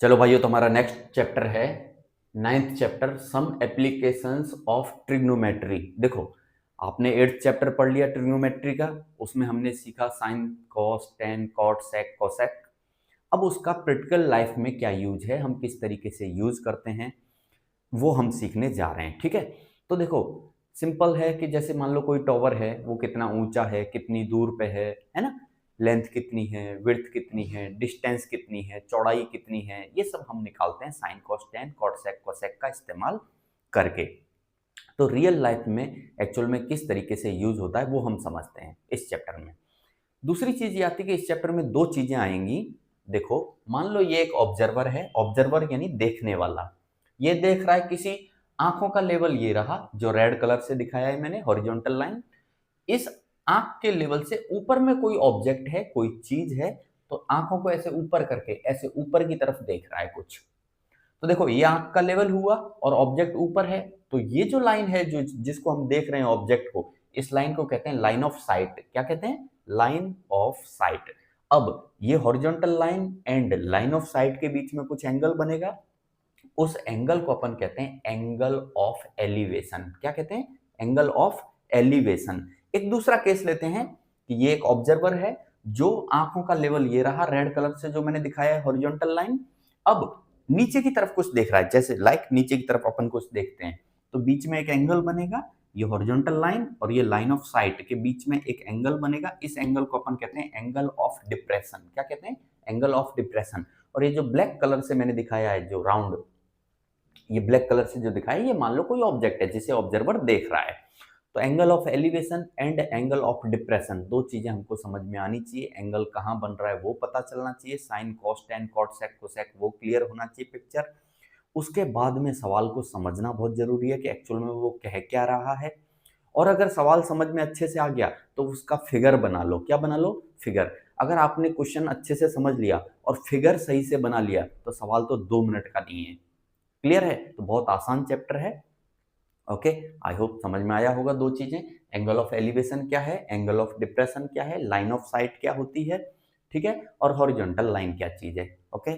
चलो भाइयों, तुम्हारा नेक्स्ट चैप्टर है ninth chapter, some applications of trigonometry. देखो, आपने एट्थ चैप्टर पढ़ लिया ट्रिग्नोमेट्री का, उसमें हमने सीखा साइन, कॉस, टेन, कॉट, सेक, कोसेक। अब उसका प्रैक्टिकल लाइफ में क्या यूज है, हम किस तरीके से यूज करते हैं, वो हम सीखने जा रहे हैं। ठीक है, तो देखो सिंपल है कि जैसे मान लो कोई टॉवर है, वो कितना ऊंचा है, कितनी दूर पे है ना, लेंथ कितनी है, विड्थ कितनी है, डिस्टेंस कितनी है, चौड़ाई कितनी है, ये सब हम निकालते हैं साइन, कॉस, टेन, कॉट, सेक, कोसेक का इस्तेमाल करके। तो रियल लाइफ में एक्चुअल में किस तरीके से यूज होता है वो हम समझते हैं इस चैप्टर में। दूसरी चीज ये आती है कि इस चैप्टर में दो चीजें आएंगी। देखो, मान लो ये एक ऑब्जर्वर है, ऑब्जर्वर यानी देखने वाला, ये देख रहा है किसी, आंखों का लेवल ये रहा जो रेड कलर से दिखाया है मैंने, हॉरिजॉन्टल लाइन। इस आंख के लेवल से ऊपर में कोई ऑब्जेक्ट है, कोई चीज है, तो आंखों को ऐसे ऊपर करके ऐसे ऊपर की तरफ देख रहा है कुछ। तो देखो, ये आंख का लेवल हुआ और ऑब्जेक्ट ऊपर है, तो ये जो लाइन है जो जिसको हम देख रहे हैं ऑब्जेक्ट को, इस लाइन को कहते हैं लाइन ऑफ साइट। क्या कहते हैं? Line of site. अब ये horizontal line and line of site के बीच में कुछ एंगल बनेगा, उस एंगल को अपन कहते हैं एंगल ऑफ एलिवेशन। क्या कहते हैं? Angle of elevation. एक दूसरा केस लेते हैं कि ये एक ऑब्जर्वर है, जो आंखों का लेवल ये रहा रेड कलर से जो मैंने दिखाया है हॉरिजॉन्टल लाइन। अब नीचे की तरफ कुछ देख रहा है, जैसे लाइक नीचे की तरफ अपन कुछ देखते हैं, तो बीच में एक एंगल बनेगा, ये हॉरिजॉन्टल लाइन और ये लाइन ऑफ साइट के बीच में एक एंगल बनेगा, इस एंगल को अपन कहते हैं एंगल ऑफ डिप्रेशन। क्या कहते हैं? Angle of depression. और ये जो ब्लैक कलर से मैंने दिखाया है जो राउंड, ये ब्लैक कलर से जो दिखाया है, ये मान लो कोई ऑब्जेक्ट है जिसे ऑब्जर्वर देख रहा है। तो angle of elevation and angle of depression, दो चीजें हमको समझ में आनी चाहिए। एंगल कहाँ बन रहा है वो पता चलना चाहिए, साइन, कॉस, टेन, कॉट, सेक, कोसेक वो क्लियर होना चाहिए पिक्चर। उसके बाद में सवाल को समझना बहुत जरूरी है कि एक्चुअल में वो कह क्या रहा है। और अगर सवाल समझ में अच्छे से आ गया तो उसका फिगर बना लो। क्या बना लो? फिगर। अगर आपने क्वेश्चन अच्छे से समझ लिया और फिगर सही से बना लिया तो सवाल तो 2 मिनट का नहीं है। क्लियर है? तो बहुत आसान चैप्टर है। ओके, आई होप समझ में आया होगा दो चीजें, एंगल ऑफ एलिवेशन क्या है, एंगल ऑफ डिप्रेशन क्या है, लाइन ऑफ साइट क्या होती है, ठीक है, और हॉरिजॉन्टल लाइन क्या चीज है। ओके।